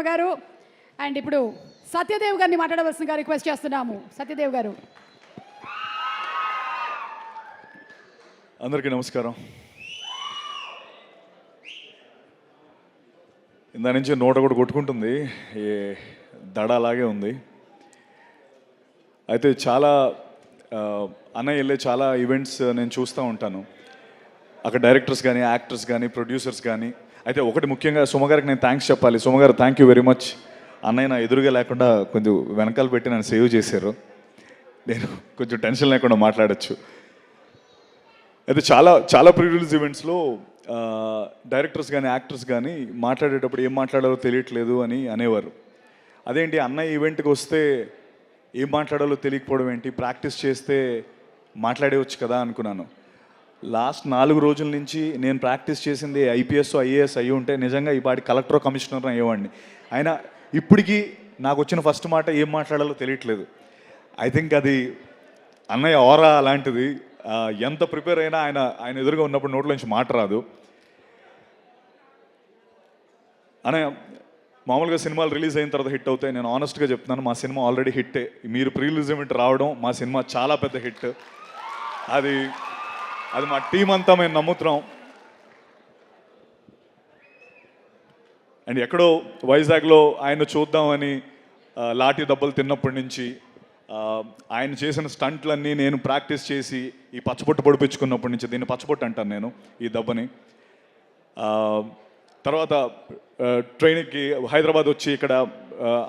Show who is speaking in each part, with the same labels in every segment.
Speaker 1: పద్మ గారు. అండ్ ఇప్పుడు సత్యదేవ్ గారిని మాట్లాడవలసిందిగా రిక్వెస్ట్ చేస్తున్నాము. సత్యదేవ్ గారు.
Speaker 2: అందరికీ నమస్కారం. ఇందా నుంచి నోట కూడా కొట్టుకుంటుంది, ఏ దడ అలాగే ఉంది. అయితే చాలా అన్నయ్య వెళ్ళే చాలా ఈవెంట్స్ నేను చూస్తూ ఉంటాను. అక్కడ డైరెక్టర్స్ కానీ, యాక్టర్స్ కానీ, ప్రొడ్యూసర్స్ కానీ. అయితే ఒకటి ముఖ్యంగా సుమగారికి నేను థ్యాంక్స్ చెప్పాలి. సుమగారు థ్యాంక్ యూ వెరీ మచ్. అన్నయ్య నా ఎదురుగా లేకుండా కొంచెం వెనకాల పెట్టి నన్ను సేవ్ చేశారు. నేను కొంచెం టెన్షన్ లేకుండా మాట్లాడచ్చు. అయితే చాలా చాలా ప్రీ రిలీజ్ ఈవెంట్స్లో డైరెక్టర్స్ కానీ, యాక్టర్స్ కానీ మాట్లాడేటప్పుడు ఏం మాట్లాడాలో తెలియట్లేదు అని అనేవారు. అదేంటి అన్నయ్య ఈవెంట్కి వస్తే ఏం మాట్లాడాలో తెలియకపోవడం ఏంటి, ప్రాక్టీస్ చేస్తే మాట్లాడేవచ్చు కదా అనుకున్నాను. లాస్ట్ 4 రోజుల నుంచి నేను ప్రాక్టీస్ చేసింది ఐపీఎస్ ఐఏఎస్ అయ్యి ఉంటే నిజంగా ఈ పాటి కలెక్టర్ కమిషనర్ అయ్యేవాడిని. అయినా ఇప్పటికీ నాకు వచ్చిన ఫస్ట్ మాట ఏం మాట్లాడాలో తెలియట్లేదు. ఐ థింక్ అది అన్నయ్య ఆరా అలాంటిది. ఎంత ప్రిపేర్ అయినా ఆయన ఎదురుగా ఉన్నప్పుడు నోట్లో నుంచి మాట రాదు. అన్నయ్య మామూలుగా సినిమాలు రిలీజ్ అయిన తర్వాత హిట్ అవుతాయి. నేను ఆనెస్ట్గా చెప్తున్నాను, మా సినిమా ఆల్రెడీ హిట్టే. మీరు ప్రీ రిలీజ్ ఈవెంట్ రావడం మా సినిమా చాలా పెద్ద హిట్. అది మా టీం అంతా మేము నమ్ముతున్నాం. అండ్ ఎక్కడో వైజాగ్లో ఆయన చూద్దామని లాఠీ దెబ్బలు తిన్నప్పటి నుంచి ఆయన చేసిన స్టంట్లన్నీ నేను ప్రాక్టీస్ చేసి ఈ పచ్చబొట్టు పొడిపించుకున్నప్పటి నుంచి, దీన్ని పచ్చబొట్టు అంటాను నేను ఈ దెబ్బని. తర్వాత ట్రైనింగ్కి హైదరాబాద్ వచ్చి ఇక్కడ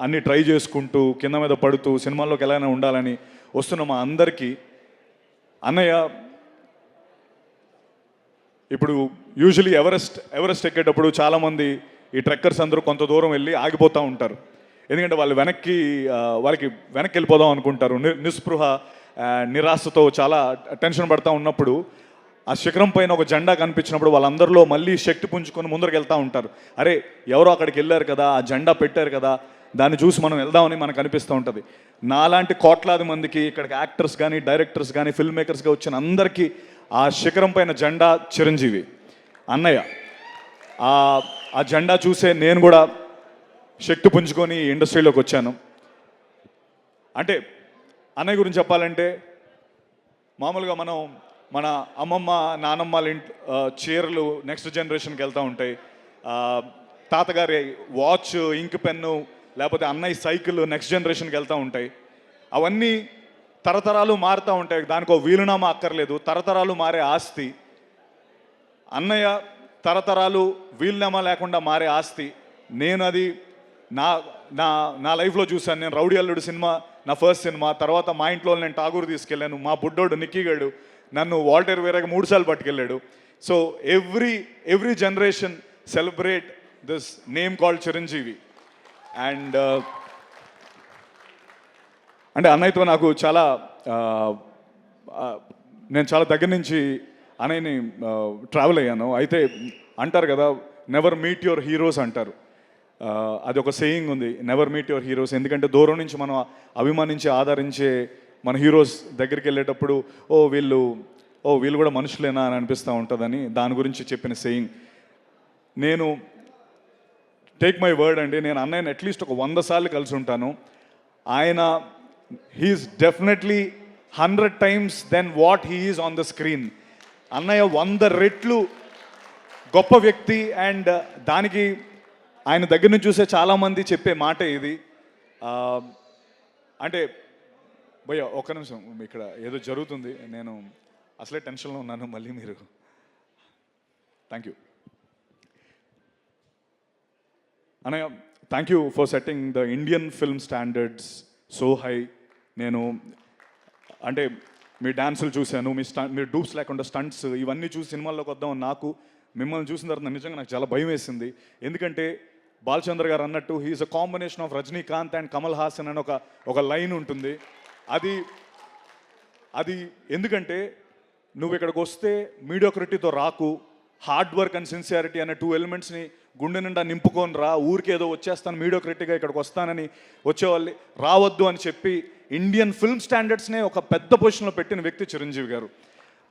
Speaker 2: అన్నీ ట్రై చేసుకుంటూ కింద మీద పడుతూ సినిమాల్లోకి ఎలా ఉండాలని వస్తున్న మా అందరికీ అన్నయ్య ఇప్పుడు యూజువలీ ఎవరెస్ట్ ఎక్కేటప్పుడు చాలామంది ఈ ట్రెక్కర్స్ అందరూ కొంత దూరం వెళ్ళి ఆగిపోతూ ఉంటారు. ఎందుకంటే వాళ్ళకి వెనక్కి వెళ్ళిపోదాం అనుకుంటారు. నిస్పృహ నిరాశతో చాలా టెన్షన్ పడుతూ ఉన్నప్పుడు ఆ శిఖరం పైన ఒక జెండా కనిపించినప్పుడు వాళ్ళందరిలో మళ్ళీ శక్తి పుంజుకొని ముందరికి వెళ్తూ ఉంటారు. అరే ఎవరో అక్కడికి వెళ్ళారు కదా, ఆ జెండా పెట్టారు కదా, దాన్ని చూసి మనం వెళ్దామని మనకు అనిపిస్తూ ఉంటుంది. నాలాంటి కోట్లాది మందికి ఇక్కడికి యాక్టర్స్ కానీ, డైరెక్టర్స్ కానీ, ఫిల్మ్ మేకర్స్గా వచ్చిన అందరికీ ఆ శిఖరం పైన జెండా చిరంజీవి అన్నయ్య. ఆ జెండా చూసే నేను కూడా శక్తి పుంజుకొని ఇండస్ట్రీలోకి వచ్చాను. అంటే అన్నయ్య గురించి చెప్పాలంటే మామూలుగా మన అమ్మమ్మ నానమ్మల చీరలు నెక్స్ట్ జనరేషన్కి వెళ్తూ ఉంటాయి. తాతగారి వాచ్, ఇంక్ పెన్ను, లేకపోతే అన్నయ్య సైకిల్ నెక్స్ట్ జనరేషన్కి వెళ్తూ ఉంటాయి. అవన్నీ తరతరాలు మారుతూ ఉంటాయి. దానికో వీలునామా అక్కర్లేదు, తరతరాలు మారే ఆస్తి. అన్నయ్య తరతరాలు వీలునామా లేకుండా మారే ఆస్తి. నేను అది నా లైఫ్లో చూశాను. నేను రౌడీ అల్లుడు సినిమా నా ఫస్ట్ సినిమా. తర్వాత మా ఇంట్లో నేను ఠాగూర్ తీసుకెళ్ళాను. మా బుడ్డోడు నిక్కీగాడు నన్ను వాల్టర్ వేరేగా 3 సార్లు పట్టుకెళ్ళాడు. So every generation celebrate this name called Chiranjeevi. And అంటే అన్నయ్యతో నాకు చాలా నేను చాలా దగ్గర నుంచి అన్నయ్యని ట్రావెల్ అయ్యాను. అయితే అంటారు కదా, నెవర్ మీట్ యువర్ హీరోస్ అంటారు. అది ఒక సేయింగ్ ఉంది, నెవర్ మీట్ యువర్ హీరోస్. ఎందుకంటే దూరం నుంచి మనం అభిమానించి ఆదరించే మన హీరోస్ దగ్గరికి వెళ్ళేటప్పుడు వీళ్ళు కూడా మనుషులేనా అని అనిపిస్తూ ఉంటుందని దాని గురించి చెప్పిన సేయింగ్. నేను టేక్ మై వర్డ్ అండి, నేను అన్నయ్యని అట్లీస్ట్ ఒక 100 సార్లు కలిసి ఉంటాను. ఆయన he's definitely 100 times then what he is on the screen. అన్నయ్య 100 రెట్లు గొప్ప వ్యక్తి. అండ్ దానికి ఆయన దగ్గర నుంచి చూసే చాలామంది చెప్పే మాట ఇది. అంటే భయ్య ఒక్క నిమిషం, ఇక్కడ ఏదో జరుగుతుంది, నేను అసలే టెన్షన్లో ఉన్నాను, మళ్ళీ మీరు. థ్యాంక్ యూ అన్నయ్య, thank you for setting the Indian film standards so high. నేను అంటే మీ డాన్సులు చూశాను, మీరు డూప్స్ లేకుండా స్టంట్స్ ఇవన్నీ చూసి సినిమాల్లోకి వద్దాం. నాకు మిమ్మల్ని చూసిన తర్వాత నిజంగా నాకు చాలా భయం వేసింది. ఎందుకంటే బాలచంద్ర గారు అన్నట్టు he's a combination of Rajinikanth and Kamal Haasan అని ఒక లైన్ ఉంటుంది. అది ఎందుకంటే నువ్వు ఇక్కడికి వస్తే మీడియోక్రిటీతో రాకు, హార్డ్ వర్క్ అండ్ సిన్సియారిటీ అనే 2 ఎలిమెంట్స్ని గుండె నిండా నింపుకొని రా. ఊరికేదో వచ్చేస్తాను మీడియోక్రిటీగా ఇక్కడికి వస్తానని వచ్చేవాళ్ళు రావద్దు అని చెప్పి ఇండియన్ ఫిల్మ్ స్టాండర్డ్స్నే ఒక పెద్ద పొజిషన్లో పెట్టిన వ్యక్తి చిరంజీవి గారు.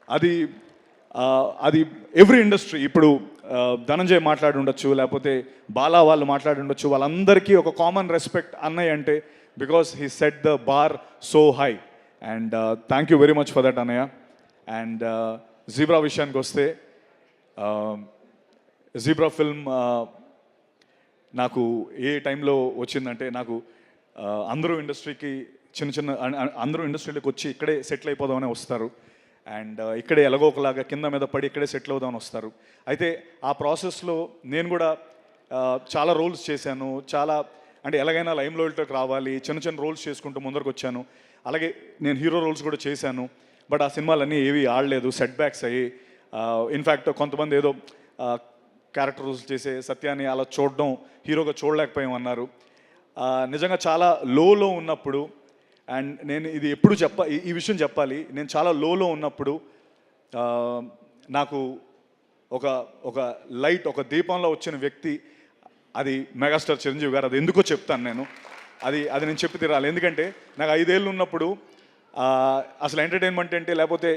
Speaker 2: అది ఎవ్రీ ఇండస్ట్రీ ఇప్పుడు ధనంజయ్ మాట్లాడి ఉండొచ్చు, లేకపోతే బాలా వాళ్ళు మాట్లాడి ఉండొచ్చు, వాళ్ళందరికీ ఒక కామన్ రెస్పెక్ట్ అన్నయ్య అంటే, because he set the bar so high. And thank you very much for that అన్నయ్య. అండ్ జీబ్రా విషయానికి వస్తే, జీబ్రా ఫిల్మ్ నాకు ఏ టైంలో వచ్చిందంటే, నాకు అందరూ ఇండస్ట్రీకి అందరూ ఇండస్ట్రీలోకి వచ్చి ఇక్కడే సెటిల్ అయిపోదామని వస్తారు. అండ్ ఇక్కడే ఎలాగో ఒకలాగా కింద మీద పడి ఇక్కడే సెటిల్ అవుదామని వస్తారు. అయితే ఆ ప్రాసెస్లో నేను కూడా చాలా రోల్స్ చేశాను. చాలా అంటే ఎలాగైనా లైమ్లైట్లోకి రావాలి, చిన్న చిన్న రోల్స్ చేసుకుంటూ ముందరకు వచ్చాను. అలాగే నేను హీరో రోల్స్ కూడా చేశాను. బట్ ఆ సినిమాలన్నీ ఏవి ఆడలేదు, సెట్ బ్యాక్స్ అయ్యి. ఇన్ఫ్యాక్ట్ కొంతమంది ఏదో క్యారెక్టర్ రోల్స్ చేసే సత్యాన్ని అలా చూడడం, హీరోగా చూడలేకపోయామన్నారు. నిజంగా చాలా లోలో ఉన్నప్పుడు, అండ్ నేను ఇది ఎప్పుడు ఈ విషయం చెప్పాలి, నేను చాలా లోలో ఉన్నప్పుడు నాకు ఒక లైట్, ఒక దీపంలో వచ్చిన వ్యక్తి అది మెగాస్టార్ చిరంజీవి గారు. అది ఎందుకో చెప్తాను నేను. అది నేను చెప్పి తీరాలి. ఎందుకంటే నాకు 5 ఏళ్ళు ఉన్నప్పుడు అసలు ఎంటర్టైన్మెంట్ అంటే, లేకపోతే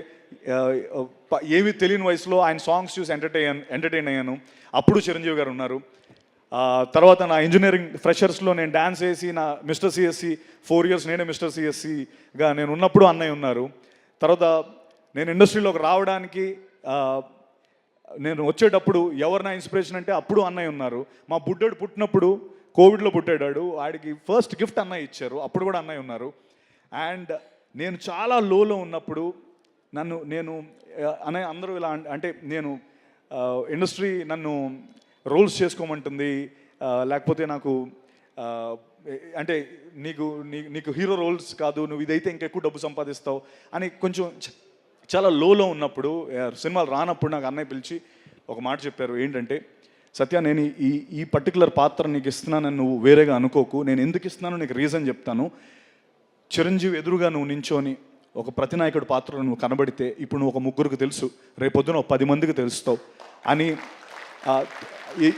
Speaker 2: ఏమీ తెలియని వయసులో ఆయన సాంగ్స్ చూసి ఎంటర్టైన్ అయ్యాను. అప్పుడు చిరంజీవి గారు ఉన్నారు. తర్వాత నా ఇంజనీరింగ్ ఫ్రెషర్స్లో నేను డ్యాన్స్ వేసి నా మిస్టర్ సిఎస్సి 4 years నేనే మిస్టర్ సిఎస్సిగా నేను ఉన్నప్పుడు అన్నయ్య ఉన్నారు. తర్వాత నేను ఇండస్ట్రీలోకి రావడానికి నేను వచ్చేటప్పుడు ఎవరు నా ఇన్స్పిరేషన్ అంటే అప్పుడు అన్నయ్య ఉన్నారు. మా బుడ్డోడు పుట్టినప్పుడు కోవిడ్లో పుట్టాడు, వాడికి ఫస్ట్ గిఫ్ట్ అన్నయ్య ఇచ్చారు, అప్పుడు కూడా అన్నయ్య ఉన్నారు. అండ్ నేను చాలా లోలో ఉన్నప్పుడు నేను అన్నయ్య అందరూ ఇలా అంటే, నేను ఇండస్ట్రీ నన్ను రోల్స్ చేసుకోమంటుంది, లేకపోతే నాకు అంటే నీకు హీరో రోల్స్ కాదు, నువ్వు ఇదైతే ఇంకెక్కువ డబ్బు సంపాదిస్తావు అని కొంచెం చాలా లోలో ఉన్నప్పుడు, సినిమాలు రానప్పుడు నాకు అన్నయ్య పిలిచి ఒక మాట చెప్పారు. ఏంటంటే, సత్య, నేను ఈ పర్టికులర్ పాత్ర నీకు ఇస్తున్నానని నువ్వు వేరేగా అనుకోకు. నేను ఎందుకు ఇస్తున్నానో నీకు రీజన్ చెప్తాను. చిరంజీవి ఎదురుగా నువ్వు నించోని ఒక ప్రతినాయకుడి పాత్రలో నువ్వు కనబడితే ఇప్పుడు నువ్వు ఒక 3 తెలుసు, రేపొద్దున 10 మందికి తెలుస్తావు అని.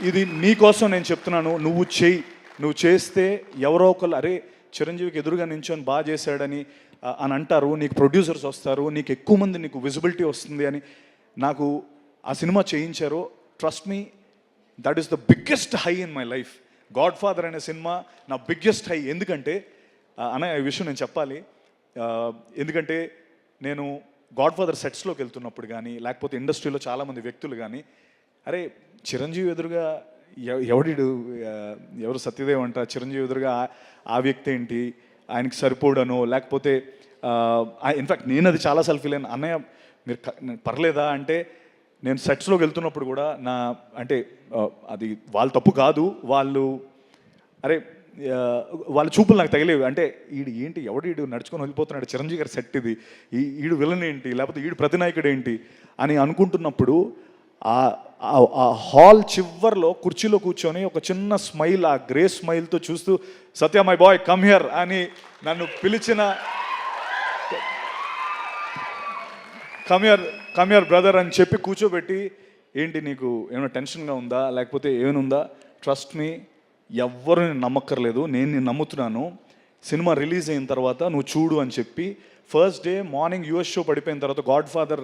Speaker 2: ఇది నీకోసం నేను చెప్తున్నాను. నువ్వు చేస్తే ఎవరో ఒకళ్ళు అరే చిరంజీవికి ఎదురుగా నించొని బాగా చేశాడని అంటారు, నీకు ప్రొడ్యూసర్స్ వస్తారు, నీకు ఎక్కువ మంది నీకు విజిబిలిటీ వస్తుంది అని నాకు ఆ సినిమా చేయించారు. Trust me, that is the biggest high in my life. God father అనే సినిమా నా బిగ్గెస్ట్ హై. ఎందుకంటే ఈ విషయం నేను చెప్పాలి. ఎందుకంటే నేను గాడ్ ఫాదర్ సెట్స్లోకి వెళ్తున్నప్పుడు కానీ, లేకపోతే ఇండస్ట్రీలో చాలామంది వ్యక్తులు కానీ, అరే చిరంజీవి ఎదురుగా ఎవరు సత్యదేవ్ అంట, చిరంజీవి ఎదురుగా ఆ వ్యక్తి ఏంటి, ఆయనకి సరిపోడనో, లేకపోతే ఇన్ఫ్యాక్ట్ నేను అది చాలాసార్లు ఫీల్ అయినా. అన్నయ్య మీరు పర్లేదా అంటే, నేను సెట్స్లోకి వెళ్తున్నప్పుడు కూడా అంటే అది వాళ్ళ తప్పు కాదు, వాళ్ళ చూపులు నాకు తగిలేవి. అంటే ఈడు నడుచుకొని వెళ్ళిపోతున్నాడు, చిరంజీవి గారి సెట్ ఇది, ఈడు విలన్ ఏంటి, లేకపోతే ఈడు ప్రతినాయకుడు ఏంటి అని అనుకుంటున్నప్పుడు ఆ హాల్ చివర్లో కుర్చీలో కూర్చొని ఒక చిన్న స్మైల్, ఆ గ్రే స్మైల్తో చూస్తూ సత్య మై బాయ్ కమ్ హియర్ అని నన్ను పిలిచిన, కమ్ హియర్ బ్రదర్ అని చెప్పి కూర్చోబెట్టి, ఏంటి నీకు ఏమైనా టెన్షన్గా ఉందా, లేకపోతే ఏమైనా ఉందా, ట్రస్ట్ మీ, ఎవ్వరు నేను నమ్మక్కర్లేదు, నేను నమ్ముతున్నాను. సినిమా రిలీజ్ అయిన తర్వాత నువ్వు చూడు అని చెప్పి first day morning US show పడిపోయిన తర్వాత, God father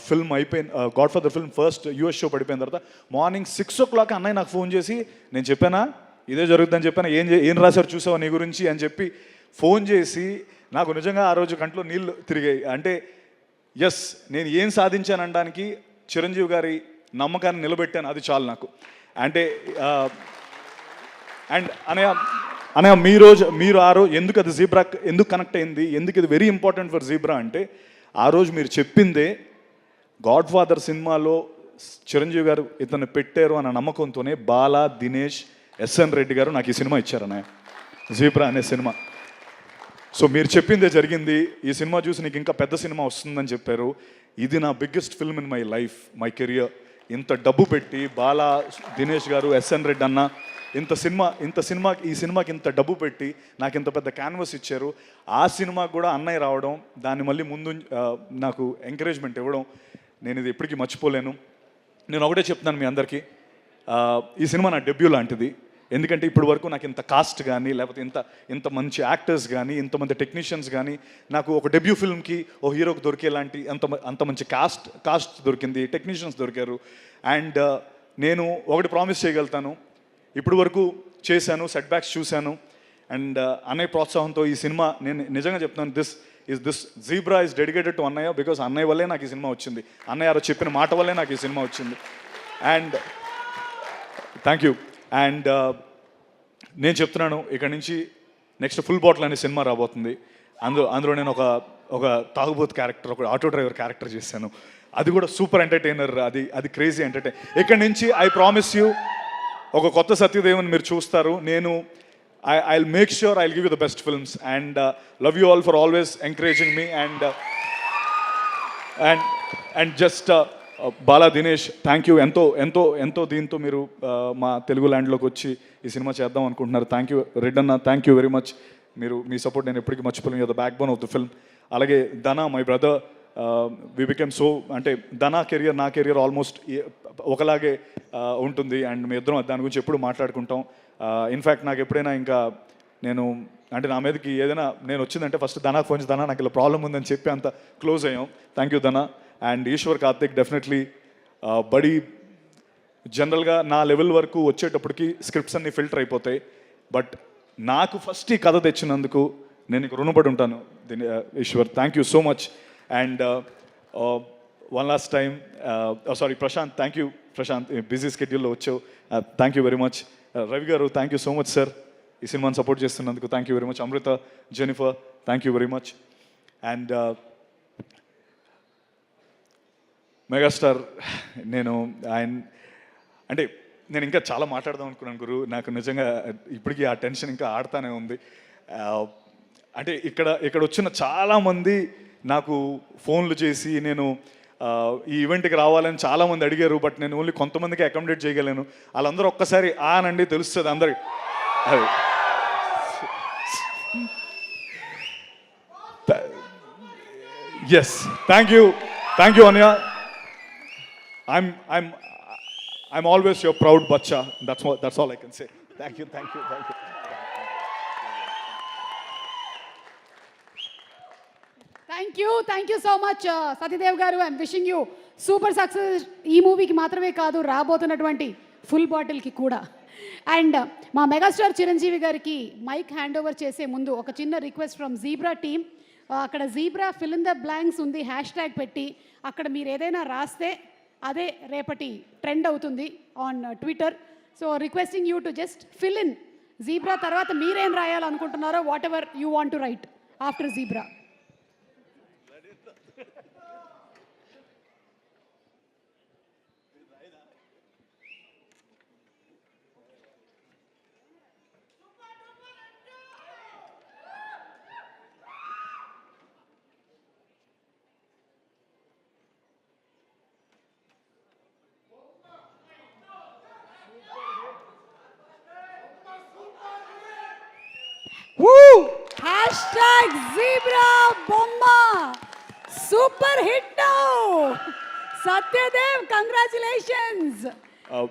Speaker 2: film first US show పడిపోయిన తర్వాత మార్నింగ్ 6 o'clock అన్నయ్య నాకు ఫోన్ చేసి, నేను చెప్పానా ఇదే జరుగుతుందని చెప్పానా, ఏం రాశారు చూసావా నీ గురించి అని చెప్పి ఫోన్ చేసి, నాకు నిజంగా ఆ రోజు కంట్లో నీళ్ళు తిరిగాయి. అంటే ఎస్, నేను ఏం సాధించాననడానికి చిరంజీవి గారి నమ్మకాన్ని నిలబెట్టాను, అది చాలు నాకు. అంటే అండ్ అనయ్య మీరు ఆ రోజు ఎందుకు అది జీబ్రా ఎందుకు కనెక్ట్ అయింది, ఎందుకు ఇది వెరీ ఇంపార్టెంట్ ఫర్ జీబ్రా అంటే, ఆ రోజు మీరు చెప్పిందే గాడ్ ఫాదర్ సినిమాలో చిరంజీవి గారు ఇతను పెట్టారు అన్న నమ్మకంతోనే బాలా, దినేష్, ఎస్ఎన్ రెడ్డి గారు నాకు ఈ సినిమా ఇచ్చారు అన్నయ్య, జీబ్రా అనే సినిమా. సో మీరు చెప్పిందే జరిగింది. ఈ సినిమా చూసి నీకు ఇంకా పెద్ద సినిమా వస్తుందని చెప్పారు. ఇది నా biggest film in my life, my career. ఇంత డబ్బు పెట్టి బాలా, దినేష్ గారు, ఎస్ఎన్ రెడ్డి అన్న ఈ సినిమాకి ఇంత డబ్బు పెట్టి నాకు ఇంత పెద్ద క్యాన్వస్ ఇచ్చారు. ఆ సినిమాకి కూడా అన్నయ్య రావడం, దాన్ని మళ్ళీ ముందు నాకు ఎంకరేజ్మెంట్ ఇవ్వడం, నేను ఇది ఎప్పటికీ మర్చిపోలేను. నేను ఒకటే చెప్తున్నాను మీ అందరికీ, ఈ సినిమా నా డెబ్యూ లాంటిది. ఎందుకంటే ఇప్పటి వరకు నాకు ఇంత కాస్ట్ కానీ, లేకపోతే ఇంత మంచి యాక్టర్స్ కానీ, ఇంతమంది టెక్నీషియన్స్ కానీ, నాకు ఒక డెబ్యూ ఫిల్మ్కి ఓ హీరోకి దొరికేలాంటి అంత మంచి కాస్ట్ దొరికింది, టెక్నీషియన్స్ దొరికారు. అండ్ నేను ఒకటి ప్రామిస్ చేయగలుగుతాను, ఇప్పుడు వరకు చేశాను, సెట్ బ్యాక్స్ చూశాను, అండ్ అన్నయ్య ప్రోత్సాహంతో ఈ సినిమా నేను నిజంగా చెప్తున్నాను, this zebra is dedicated to అన్నయ్య, బికాస్ అన్నయ్య వల్లే నాకు ఈ సినిమా వచ్చింది, అన్నయ్య గారు చెప్పిన మాట వల్లే నాకు ఈ సినిమా వచ్చింది. And thank you. అండ్ నేను చెప్తున్నాను, ఇక్కడ నుంచి నెక్స్ట్ ఫుల్ బాటిల్ అనే సినిమా రాబోతుంది. అందులో నేను ఒక తాగుబోతు క్యారెక్టర్, ఒక ఆటో డ్రైవర్ క్యారెక్టర్ చేశాను. అది కూడా సూపర్ ఎంటర్టైనర్, అది క్రేజీ ఎంటర్టైన్. ఇక్కడ నుంచి ఐ ప్రామిస్ యూ ఒక కొత్త సత్యదేవన్ మీరు చూస్తారు. నేను I'll make sure I'll give you the best films and love you all for always encouraging me. And just Bala Dinesh, thank you. ఎంతో దీంతో మీరు మా తెలుగు ల్యాండ్లోకి వచ్చి ఈ సినిమా చేద్దాం అనుకుంటున్నారు. థ్యాంక్ యూ రెడ్ అన్న, థ్యాంక్ యూ వెరీ మచ్. మీ సపోర్ట్ నేను ఎప్పటికీ మర్చిపోలేను. The backbone of the film. అలాగే Dhana, my brother, we became so, అంటే ధనా కెరియర్ నా కెరియర్ ఆల్మోస్ట్ ఒకలాగే ఉంటుంది. అండ్ మీ ఇద్దరం దాని గురించి ఎప్పుడు మాట్లాడుకుంటాం. ఇన్ఫ్యాక్ట్ నాకు ఎప్పుడైనా ఇంకా నేను అంటే నా మీదకి ఏదైనా నేను వచ్చిందంటే ఫస్ట్ ధనాకు ఫోన్ చేసి, ధనా నాకు ఇలా ప్రాబ్లం ఉందని చెప్పి అంత క్లోజ్ అయ్యాం. Thank you Dhana. And Eshwar Karthik, definitely buddy. జనరల్గా నా లెవెల్ వరకు వచ్చేటప్పటికి స్క్రిప్ట్స్ అన్ని ఫిల్టర్ అయిపోతాయి, బట్ నాకు ఫస్ట్ ఈ కథ తెచ్చినందుకు నేను నీకు రుణపడి ఉంటాను Eshwar. Thank you so much. And one last time, sorry Prashanth, thank you Prashanth, busy స్కెడ్యూల్లో వచ్చావు, thank you very much. Ravi garu, thank you so much sir, ఈ సినిమాని సపోర్ట్ చేస్తున్నందుకు thank you very much. Amrutha, Jennifer, thank you very much. And megastar, నేను అంటే నేను ఇంకా చాలా మాట్లాడదాం అనుకున్నాను గురు. నాకు నిజంగా ఇప్పటికీ ఆ టెన్షన్ ఇంకా ఆడుతూనే ఉంది. అంటే ఇక్కడ వచ్చిన చాలామంది నాకు ఫోన్లు చేసి నేను ఈ ఈవెంట్కి రావాలని చాలామంది అడిగారు, బట్ నేను ఓన్లీ కొంతమందికి అకామిడేట్ చేయగలను. వాళ్ళందరూ ఒక్కసారి ఆనండి తెలుస్తుంది అందరికి. అది ఎస్, థ్యాంక్ యూ అన్య. I'm always your proud bacha. That's all I can say. Thank you.
Speaker 1: Thank you so much Satyadev garu. I'm wishing you super success. ఈ మూవీకి మాత్రమే కాదు, రాబోతున్నటువంటి ఫుల్ బాటిల్కి కూడా. అండ్ మా మెగాస్టార్ చిరంజీవి గారికి మైక్ హ్యాండ్ ఓవర్ చేసే ముందు ఒక చిన్న రిక్వెస్ట్ ఫ్రమ్ జీబ్రా టీమ్. అక్కడ Zebra fill in the blanks ఉంది, హ్యాష్ ట్యాగ్ పెట్టి అక్కడ మీరు ఏదైనా రాస్తే అదే రేపటి ట్రెండ్ అవుతుంది on Twitter. So requesting you to just fill in Zebra తర్వాత మీరేం రాయాలనుకుంటున్నారో, whatever you want to write after Zebra. Hashtag Zebra బొమ్మ super hit. Satyadev, congratulations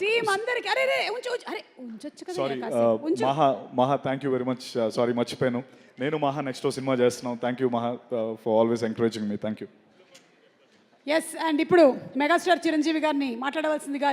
Speaker 1: team అందరికి. అరే ఉంచొచ్చు కదా.
Speaker 2: Sorry Maha, thank you very much. Sorry మర్చిపోయాను, నేను మహా నెక్స్ట్ సినిమా చేస్తున్నాం. Thank you Maha for always encouraging me. Thank you.
Speaker 1: Yes, and ఇప్పుడు megastar Chiranjeevi గారిని మాట్లాడవలసిందిగా